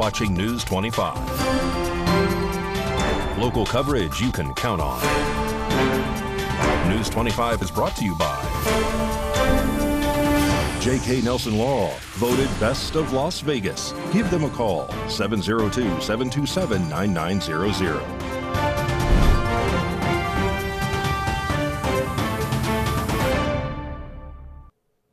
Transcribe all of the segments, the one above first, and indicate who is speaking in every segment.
Speaker 1: watching News 25. Local coverage you can count on. News 25 is brought to you by J.K. Nelson Law, voted Best of Las Vegas. Give them a call, 702-727-9900.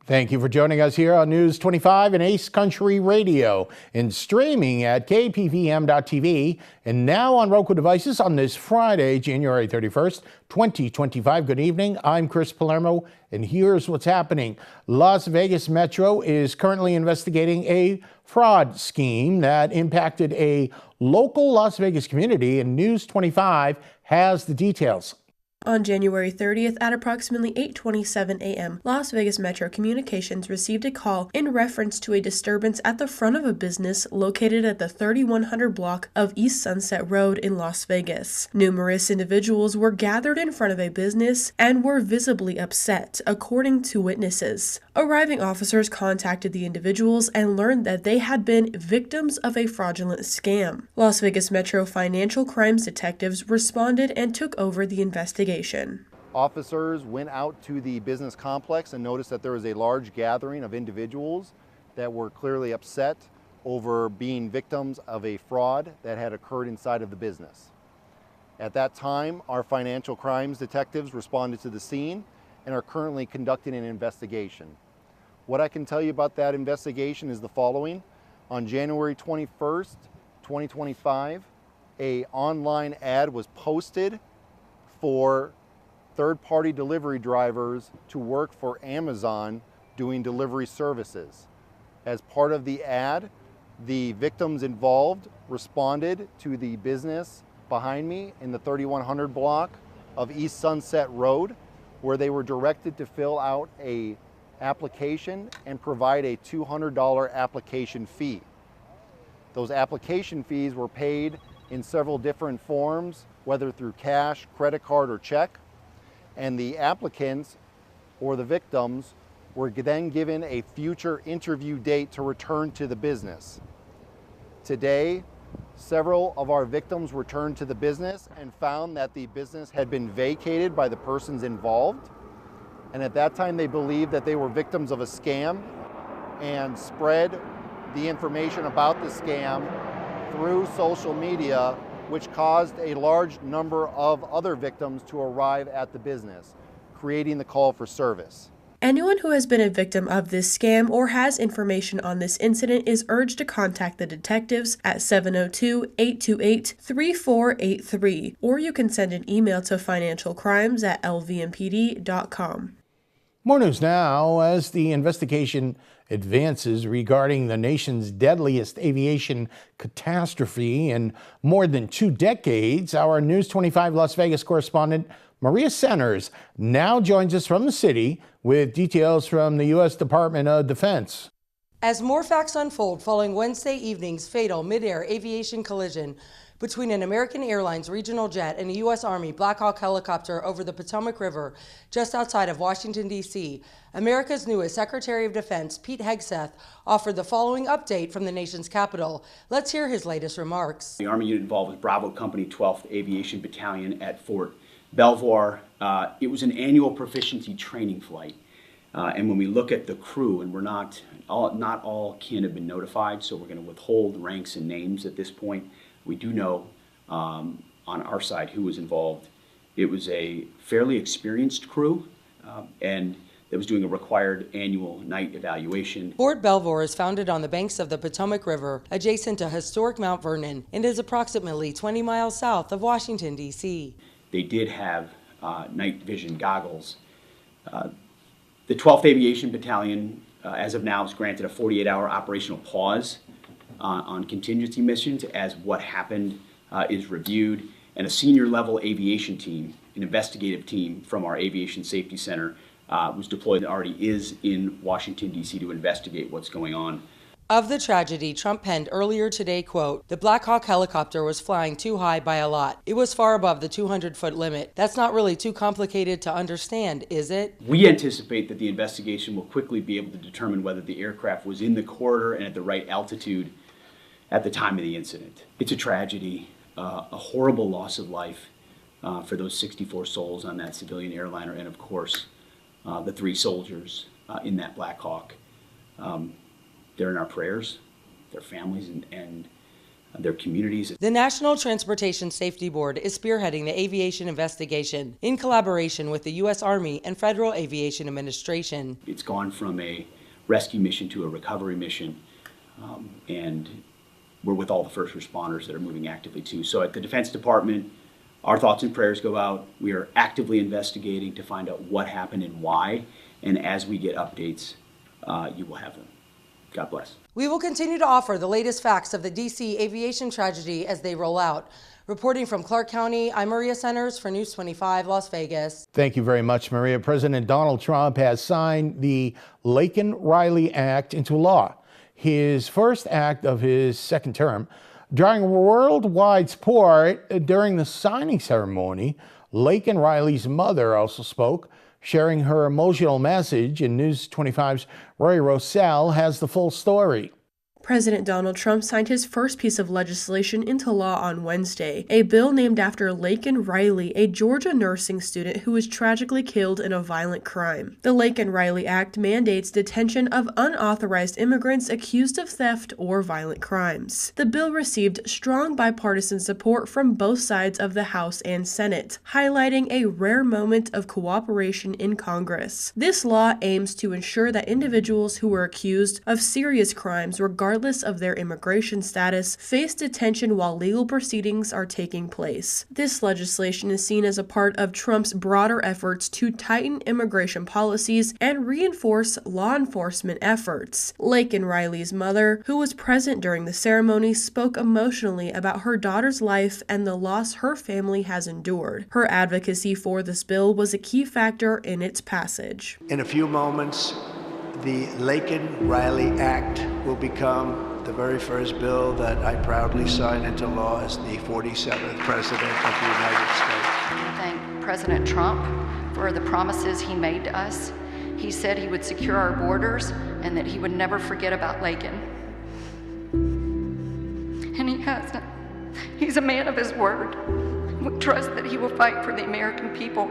Speaker 2: Thank you for joining us here on News 25 and Ace Country Radio and streaming at KPVM.TV and now on Roku devices on this Friday, January 31st, 2025. Good evening. I'm Chris Palermo, and here's what's happening. Las Vegas Metro is currently investigating a fraud scheme that impacted a local Las Vegas community, and News 25 has the details.
Speaker 3: On January 30th at approximately 8:27 a.m., Las Vegas Metro Communications received a call in reference to a disturbance at the front of a business located at the 3100 block of East Sunset Road in Las Vegas. Numerous individuals were gathered in front of a business and were visibly upset, according to witnesses. Arriving officers contacted the individuals and learned that they had been victims of a fraudulent scam. Las Vegas Metro financial crimes detectives responded and took over the investigation.
Speaker 4: Officers went out to the business complex and noticed that there was a large gathering of individuals that were clearly upset over being victims of a fraud that had occurred inside of the business. At that time, our financial crimes detectives responded to the scene and are currently conducting an investigation. What I can tell you about that investigation is the following. On January 21st, 2025, an online ad was posted for third-party delivery drivers to work for Amazon doing delivery services. As part of the ad, the victims involved responded to the business behind me in the 3100 block of East Sunset Road, where they were directed to fill out an application and provide a $200 application fee. Those application fees were paid in several different forms, whether through cash, credit card, or check. And the applicants or the victims were then given a future interview date to return to the business. Today, several of our victims returned to the business and found that the business had been vacated by the persons involved. And at that time, they believed that they were victims of a scam and spread the information about the scam through social media, which caused a large number of other victims to arrive at the business, creating the call for service.
Speaker 3: Anyone who has been a victim of this scam or has information on this incident is urged to contact the detectives at 702-828-3483, or you can send an email to financialcrimes@lvmpd.com.
Speaker 2: More news now as the investigation advances regarding the nation's deadliest aviation catastrophe in more than 2 decades. Our News 25 Las Vegas correspondent Maria Centers now joins us from the city with details from the U.S. Department of Defense.
Speaker 5: As more facts unfold following Wednesday evening's fatal mid-air aviation collision between an American Airlines regional jet and a U.S. Army Black Hawk helicopter over the Potomac River just outside of Washington, D.C., America's newest Secretary of Defense, Pete Hegseth, offered the following update from the nation's capital. Let's hear his latest remarks.
Speaker 6: The Army unit involved with Bravo Company 12th Aviation Battalion at Fort Belvoir. It was an annual proficiency training flight. And when we look at the crew, and not all kin have been notified, so we're going to withhold ranks and names at this point. We do know on our side who was involved. It was a fairly experienced crew, and that was doing a required annual night evaluation.
Speaker 5: Fort Belvoir is founded on the banks of the Potomac River, adjacent to historic Mount Vernon, and is approximately 20 miles south of Washington, D.C.
Speaker 6: They did have night vision goggles. The 12th Aviation Battalion, as of now, is granted a 48-hour operational pause on contingency missions as what happened is reviewed, and a senior level aviation team, an investigative team from our Aviation Safety Center was deployed and already is in Washington, D.C. to investigate what's going on.
Speaker 5: Of the tragedy, Trump penned earlier today, quote, "The Black Hawk helicopter was flying too high by a lot. It was far above the 200-foot limit. That's not really too complicated to understand, is it?"
Speaker 6: We anticipate that the investigation will quickly be able to determine whether the aircraft was in the corridor and at the right altitude at the time of the incident. It's a tragedy, a horrible loss of life for those 64 souls on that civilian airliner, and of course, the 3 soldiers in that Black Hawk. They're in our prayers, their families and their communities.
Speaker 5: The National Transportation Safety Board is spearheading the aviation investigation in collaboration with the U.S. Army and Federal Aviation Administration.
Speaker 6: It's gone from a rescue mission to a recovery mission, and we're with all the first responders that are moving actively too. So at the Defense Department, our thoughts and prayers go out. We are actively investigating to find out what happened and why, and as we get updates, you will have them. God bless.
Speaker 5: We will continue to offer the latest facts of the D.C. aviation tragedy as they roll out. Reporting from Clark County, I'm Maria Centers for News 25, Las Vegas.
Speaker 2: Thank you very much, Maria. President Donald Trump has signed the Laken-Riley Act into law, his first act of his second term. During a worldwide support during the signing ceremony, Laken-Riley's mother also spoke, sharing her emotional message, and News 25's Roy Rossell has the full story.
Speaker 3: President Donald Trump signed his first piece of legislation into law on Wednesday, a bill named after Laken-Riley, a Georgia nursing student who was tragically killed in a violent crime. The Laken-Riley Act mandates detention of unauthorized immigrants accused of theft or violent crimes. The bill received strong bipartisan support from both sides of the House and Senate, highlighting a rare moment of cooperation in Congress. This law aims to ensure that individuals who were accused of serious crimes, regardless of their immigration status, face detention while legal proceedings are taking place. This legislation is seen as a part of Trump's broader efforts to tighten immigration policies and reinforce law enforcement efforts. Laken-Riley's mother, who was present during the ceremony, spoke emotionally about her daughter's life and the loss her family has endured. Her advocacy for this bill was a key factor in its passage.
Speaker 7: In a few moments, the Laken-Riley Act will become the very first bill that I proudly sign into law as the 47th President of the United States.
Speaker 8: I thank President Trump for the promises he made to us. He said he would secure our borders and that he would never forget about Laken. And he hasn't. He's a man of his word. We trust that he will fight for the American people.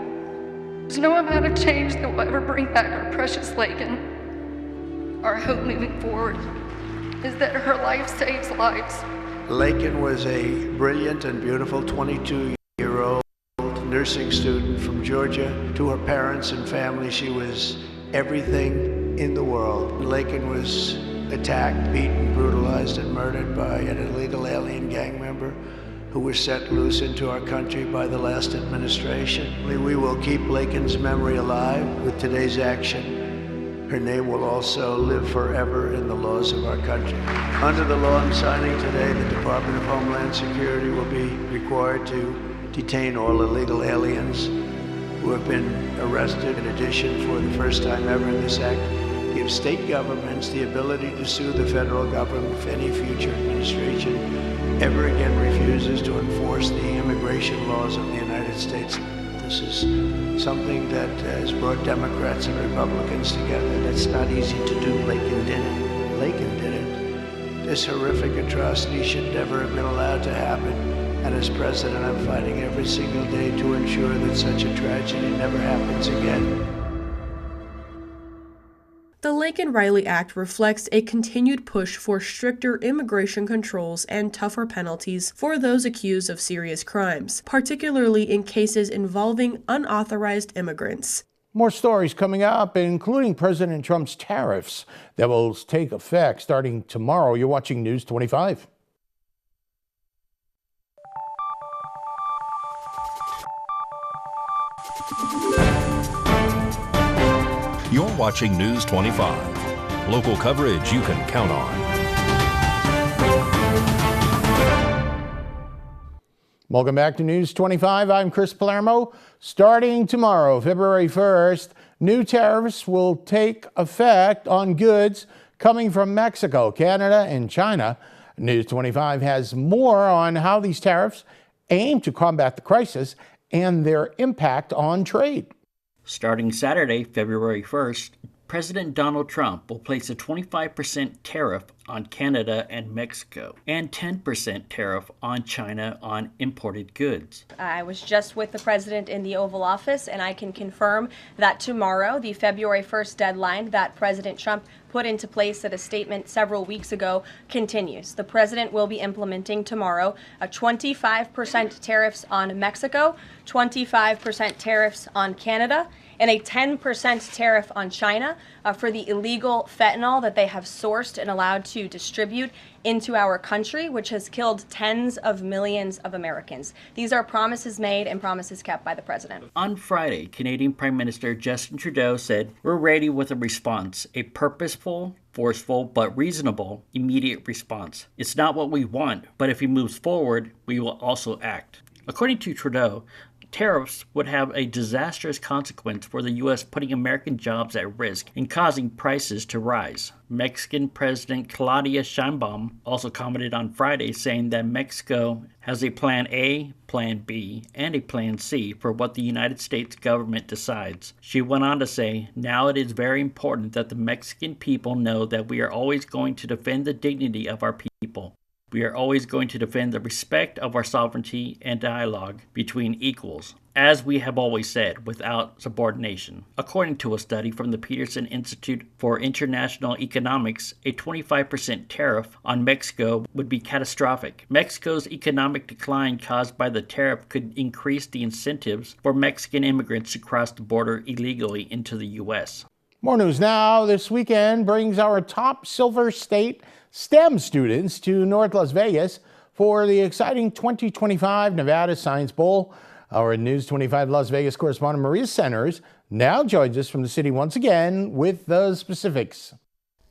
Speaker 8: There's no amount of change that will ever bring back our precious Laken. Our hope moving forward is that her life saves lives.
Speaker 7: Laken was a brilliant and beautiful 22-year-old nursing student from Georgia. To her parents and family, she was everything in the world. Laken was attacked, beaten, brutalized, and murdered by an illegal alien gang member who was set loose into our country by the last administration. We will keep Laken's memory alive with today's action. Her name will also live forever in the laws of our country. Under the law I'm signing today, the Department of Homeland Security will be required to detain all illegal aliens who have been arrested. In addition, for the first time ever in this act, give state governments the ability to sue the federal government if any future administration ever again refuses to enforce the immigration laws of the United States. This is something that has brought Democrats and Republicans together. That's not easy to do. Laken did it. Laken did it. This horrific atrocity should never have been allowed to happen. And as president, I'm fighting every single day to ensure that such a tragedy never happens again.
Speaker 3: The Laken-Riley Act reflects a continued push for stricter immigration controls and tougher penalties for those accused of serious crimes, particularly in cases involving unauthorized immigrants.
Speaker 2: More stories coming up, including President Trump's tariffs that will take effect starting tomorrow. You're watching News 25.
Speaker 1: You're watching News 25. Local coverage you can count on.
Speaker 2: Welcome back to News 25. I'm Chris Palermo. Starting tomorrow, February 1st, new tariffs will take effect on goods coming from Mexico, Canada, and China. News 25 has more on how these tariffs aim to combat the crisis and their impact on trade.
Speaker 9: Starting Saturday, February 1st, President Donald Trump will place a 25% tariff on Canada and Mexico and 10% tariff on China on imported goods.
Speaker 10: I was just with the president in the Oval Office, and I can confirm that tomorrow, the February 1st deadline that President Trump put into place at a statement several weeks ago continues. The president will be implementing tomorrow a 25% tariffs on Mexico, 25% tariffs on Canada, and a 10% tariff on China for the illegal fentanyl that they have sourced and allowed to distribute into our country, which has killed tens of millions of Americans. These are promises made and promises kept by the president.
Speaker 9: On Friday, Canadian Prime Minister Justin Trudeau said, "We're ready with a response, a purposeful, forceful, but reasonable, immediate response. It's not what we want, but if he moves forward, we will also act." According to Trudeau, tariffs would have a disastrous consequence for the U.S., putting American jobs at risk and causing prices to rise. Mexican President Claudia Sheinbaum also commented on Friday, saying that Mexico has a Plan A, Plan B, and a Plan C for what the United States government decides. She went on to say, "Now it is very important that the Mexican people know that we are always going to defend the dignity of our people. We are always going to defend the respect of our sovereignty and dialogue between equals, as we have always said, without subordination." According to a study from the Peterson Institute for International Economics, a 25% tariff on Mexico would be catastrophic. Mexico's economic decline caused by the tariff could increase the incentives for Mexican immigrants to cross the border illegally into the U.S.
Speaker 2: More news now. This weekend brings our top Silver State STEM students to North Las Vegas for the exciting 2025 Nevada Science Bowl. Our News 25 Las Vegas correspondent Maria Centers now joins us from the city once again with the specifics.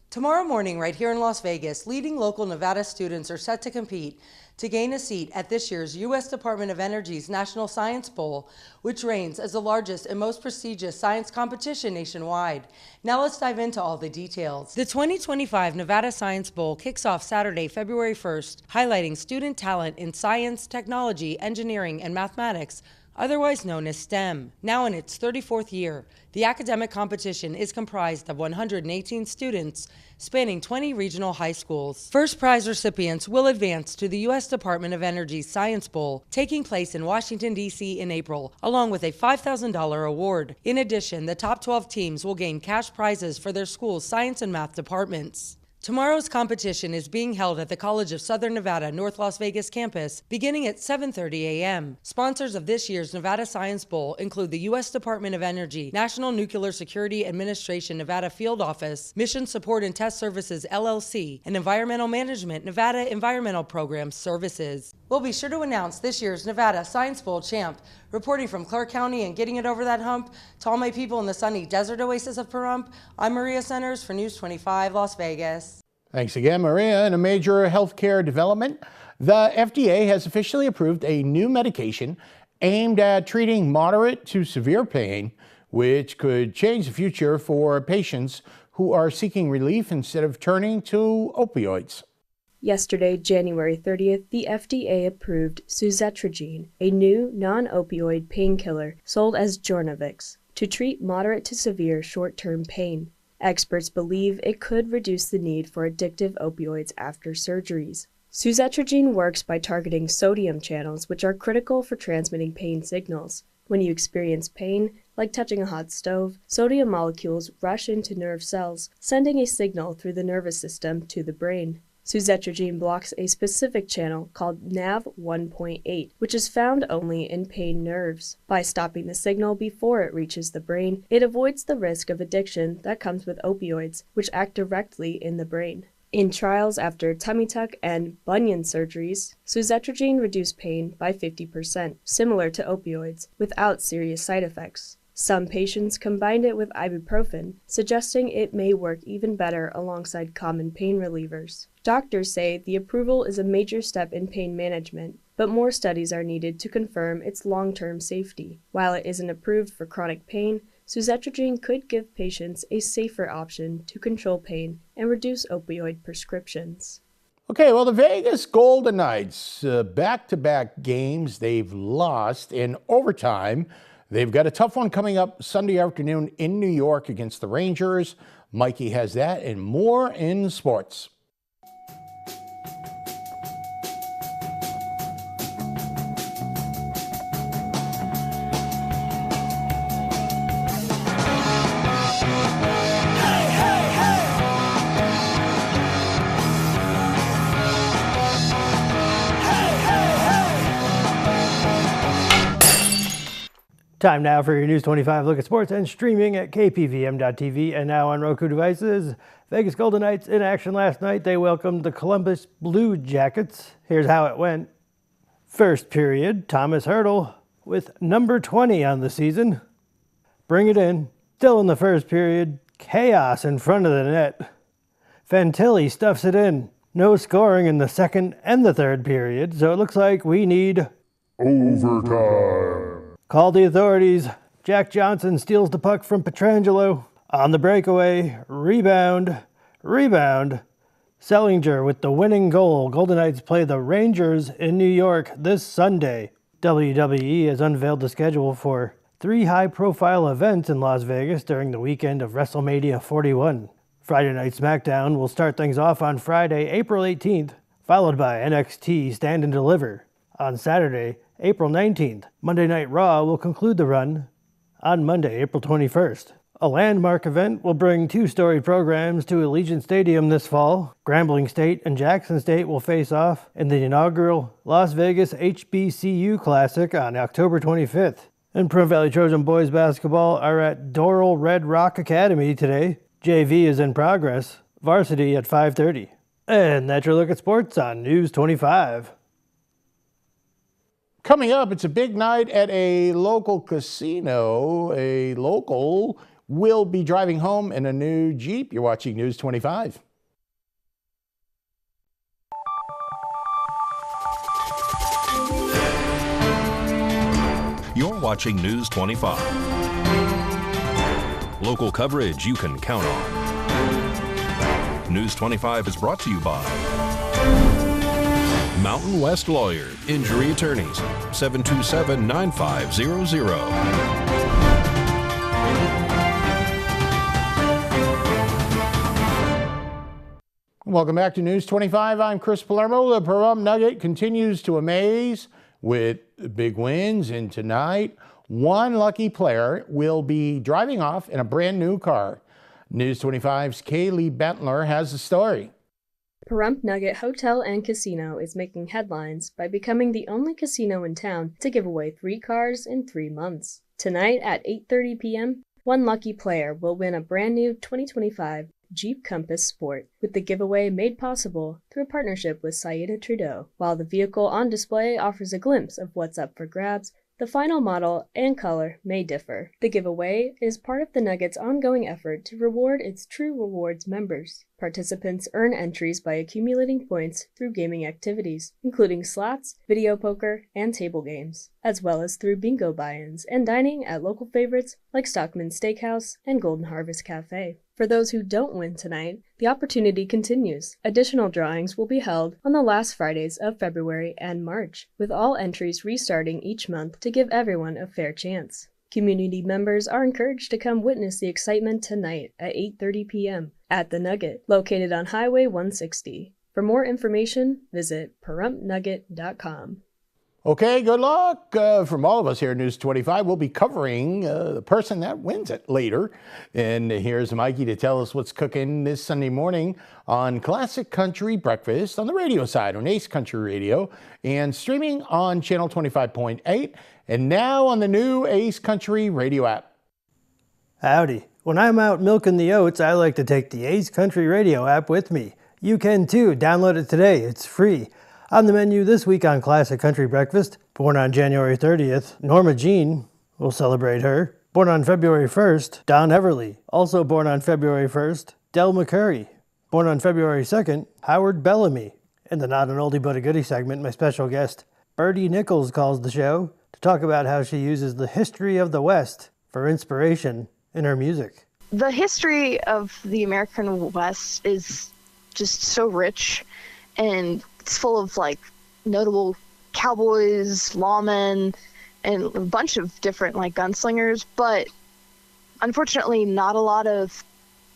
Speaker 5: Tomorrow morning, right here in Las Vegas, leading local Nevada students are set to compete to gain a seat at this year's U.S. Department of Energy's National Science Bowl, which reigns as the largest and most prestigious science competition nationwide. Now let's dive into all the details. The 2025 Nevada Science Bowl kicks off Saturday, February 1st, highlighting student talent in science, technology, engineering, and mathematics, otherwise known as STEM. Now in its 34th year, the academic competition is comprised of 118 students spanning 20 regional high schools. First prize recipients will advance to the U.S. Department of Energy's Science Bowl, taking place in Washington, D.C. in April, along with a $5,000 award. In addition, the top 12 teams will gain cash prizes for their school's science and math departments. Tomorrow's competition is being held at the College of Southern Nevada, North Las Vegas campus, beginning at 7:30 a.m. Sponsors of this year's Nevada Science Bowl include the U.S. Department of Energy, National Nuclear Security Administration Nevada Field Office, Mission Support and Test Services LLC, and Environmental Management Nevada Environmental Program Services. We'll be sure to announce this year's Nevada Science Bowl champ. Reporting from Clark County and getting it over that hump to all my people in the sunny desert oasis of Pahrump, I'm Maria Centers for News 25 Las Vegas.
Speaker 2: Thanks again, Maria. In a major healthcare development, the FDA has officially approved a new medication aimed at treating moderate to severe pain, which could change the future for patients who are seeking relief instead of turning to opioids.
Speaker 11: Yesterday, January 30th, the FDA approved suzetrigine, a new non-opioid painkiller sold as Jornavix, to treat moderate to severe short-term pain. Experts believe it could reduce the need for addictive opioids after surgeries. Suzetrigine works by targeting sodium channels, which are critical for transmitting pain signals. When you experience pain, like touching a hot stove, sodium molecules rush into nerve cells, sending a signal through the nervous system to the brain. Suzetrigine blocks a specific channel called NaV1.8, which is found only in pain nerves. By stopping the signal before it reaches the brain, it avoids the risk of addiction that comes with opioids, which act directly in the brain. In trials after tummy tuck and bunion surgeries, suzetrigine reduced pain by 50%, similar to opioids, without serious side effects. Some patients combined it with ibuprofen, suggesting it may work even better alongside common pain relievers. Doctors say the approval is a major step in pain management, but more studies are needed to confirm its long-term safety. While it isn't approved for chronic pain, suzetrigine could give patients a safer option to control pain and reduce opioid prescriptions.
Speaker 2: Okay, well, the Vegas Golden Knights, back-to-back games they've lost in overtime. They've got a tough one coming up Sunday afternoon in New York against the Rangers. Mikey has that and more in sports.
Speaker 12: Time now for your News 25 look at sports and streaming at KPVM.TV and now on Roku devices. Vegas Golden Knights in action last night. They welcomed the Columbus Blue Jackets. Here's how it went. First period, Thomas Hertl with number 20 on the season. Bring it in. Still in the first period, chaos in front of the net. Fantilli stuffs it in. No scoring in the second and the third period, so it looks like we need
Speaker 13: overtime.
Speaker 12: Call the authorities. Jack Johnson steals the puck from Pietrangelo. On the breakaway, rebound. Sellinger with the winning goal. Golden Knights play the Rangers in New York this Sunday. WWE has unveiled the schedule for 3 high-profile events in Las Vegas during the weekend of WrestleMania 41. Friday Night SmackDown will start things off on Friday, April 18th, followed by NXT Stand and Deliver. On Saturday, April 19th, Monday Night Raw will conclude the run on Monday, April 21st. A landmark event will bring 2 storied programs to Allegiant Stadium this fall. Grambling State and Jackson State will face off in the inaugural Las Vegas HBCU Classic on October 25th. And Pahrump Valley Trojan boys basketball are at Doral Red Rock Academy today. JV is in progress. Varsity at 5:30. And that's your look at sports on News 25.
Speaker 2: Coming up, it's a big night at a local casino. A local will be driving home in a new Jeep. You're watching News 25.
Speaker 1: You're watching News 25. Local coverage you can count on. News 25 is brought to you by Mountain West Lawyer, Injury Attorneys, 727-9500.
Speaker 2: Welcome back to News 25. I'm Chris Palermo. The Pahrump Nugget continues to amaze with big wins, and tonight, one lucky player will be driving off in a brand new car. News 25's Kaylee Bentler has the story.
Speaker 11: Pahrump Nugget Hotel and Casino is making headlines by becoming the only casino in town to give away 3 cars in 3 months. Tonight at 8:30 p.m., one lucky player will win a brand new 2025 Jeep Compass Sport, with the giveaway made possible through a partnership with Saida Trudeau. While the vehicle on display offers a glimpse of what's up for grabs, the final model and color may differ. The giveaway is part of the Nugget's ongoing effort to reward its True Rewards members. Participants earn entries by accumulating points through gaming activities, including slots, video poker, and table games, as well as through bingo buy-ins and dining at local favorites like Stockman Steakhouse and Golden Harvest Cafe. For those who don't win tonight, the opportunity continues. Additional drawings will be held on the last Fridays of February and March, with all entries restarting each month to give everyone a fair chance. Community members are encouraged to come witness the excitement tonight at 8:30 p.m. at The Nugget, located on Highway 160. For more information, visit PahrumpNugget.com.
Speaker 2: Okay, good luck from all of us here at News 25. We'll be covering the person that wins it later. And here's Mikey to tell us what's cooking this Sunday morning on Classic Country Breakfast on the radio side on Ace Country Radio and streaming on Channel 25.8 and now on the new Ace Country Radio app.
Speaker 12: Howdy. When I'm out milking the oats, I like to take the Ace Country Radio app with me. You can too. Download it today. It's free. On the menu this week on Classic Country Breakfast, born on January 30th, Norma Jean, we'll celebrate her. Born on February 1st, Don Everly. Also born on February 1st, Del McCurry. Born on February 2nd, Howard Bellamy. In the Not an Oldie But a Goodie segment, my special guest, Bertie Nichols, calls the show to talk about how she uses the history of the West for inspiration in her music.
Speaker 14: The history of the American West is just so rich, and it's full of like notable cowboys, lawmen, and a bunch of different like gunslingers, but unfortunately not a lot of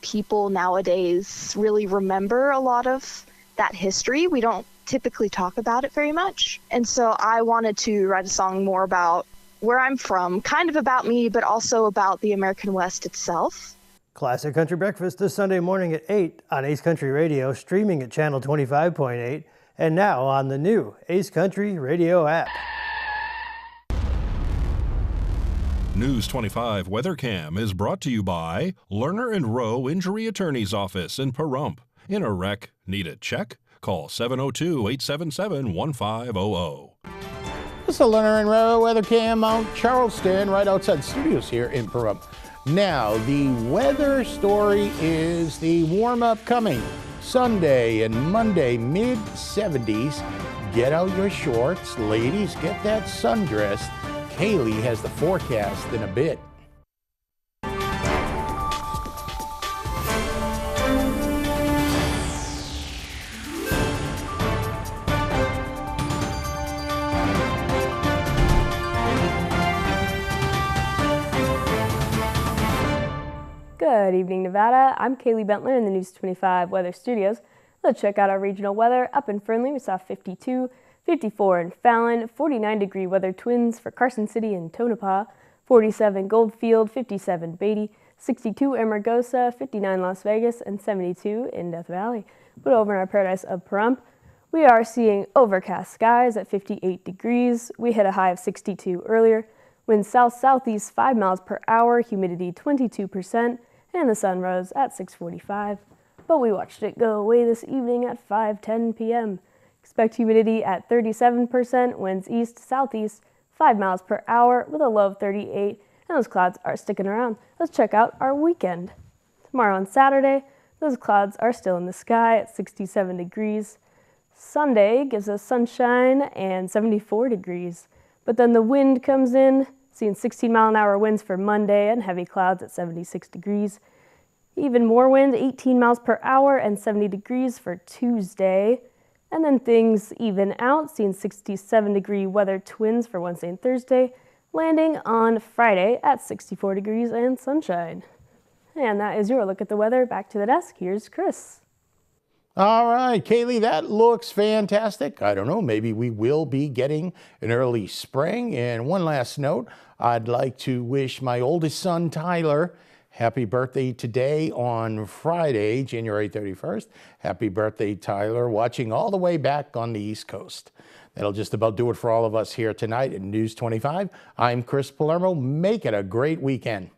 Speaker 14: people nowadays really remember a lot of that history. We don't typically talk about it very much. And so I wanted to write a song more about where I'm from, kind of about me, but also about the American West itself.
Speaker 12: Classic Country Breakfast this Sunday morning at 8 on Ace Country Radio, streaming at channel 25.8, and now on the new Ace Country Radio app.
Speaker 1: News 25 Weather Cam is brought to you by Lerner and Rowe Injury Attorney's Office in Pahrump. In a wreck, need a check? Call 702-877-1500.
Speaker 2: This is the Lerner and Rowe Weather Cam, Mount Charleston, right outside the studios here in Pahrump. Now, the weather story is the warm-up coming. Sunday and Monday, mid-70s. Get out your shorts. Ladies, get that sundress. Kaylee has the forecast in a bit.
Speaker 11: Good evening, Nevada. I'm Kaylee Bentler in the News 25 Weather Studios. Let's check out our regional weather. Up in Fernley, we saw 52, 54 in Fallon, 49-degree weather twins for Carson City and Tonopah, 47 Goldfield, 57 Beatty, 62 Amargosa, 59 Las Vegas, and 72 in Death Valley. But over in our paradise of Pahrump, we are seeing overcast skies at 58 degrees. We hit a high of 62 earlier. Winds south-southeast 5 miles per hour, humidity 22%, and the sun rose at 6:45. But we watched it go away this evening at 5:10 p.m. Expect humidity at 37%, winds east-southeast 5 miles per hour with a low of 38, and those clouds are sticking around. Let's check out our weekend. Tomorrow on Saturday, those clouds are still in the sky at 67 degrees. Sunday gives us sunshine and 74 degrees. But then the wind comes in, seeing 16-mile-an-hour winds for Monday and heavy clouds at 76 degrees. Even more wind, 18 miles per hour and 70 degrees for Tuesday. And then things even out, seeing 67-degree weather twins for Wednesday and Thursday, landing on Friday at 64 degrees and sunshine. And that is your look at the weather. Back to the desk. Here's Chris.
Speaker 2: All right, Kaylee, that looks fantastic. I don't know, maybe we will be getting an early spring. And one last note, I'd like to wish my oldest son, Tyler, happy birthday today on Friday, January 31st. Happy birthday, Tyler, watching all the way back on the East Coast. That'll just about do it for all of us here tonight at News 25. I'm Chris Palermo. Make it a great weekend.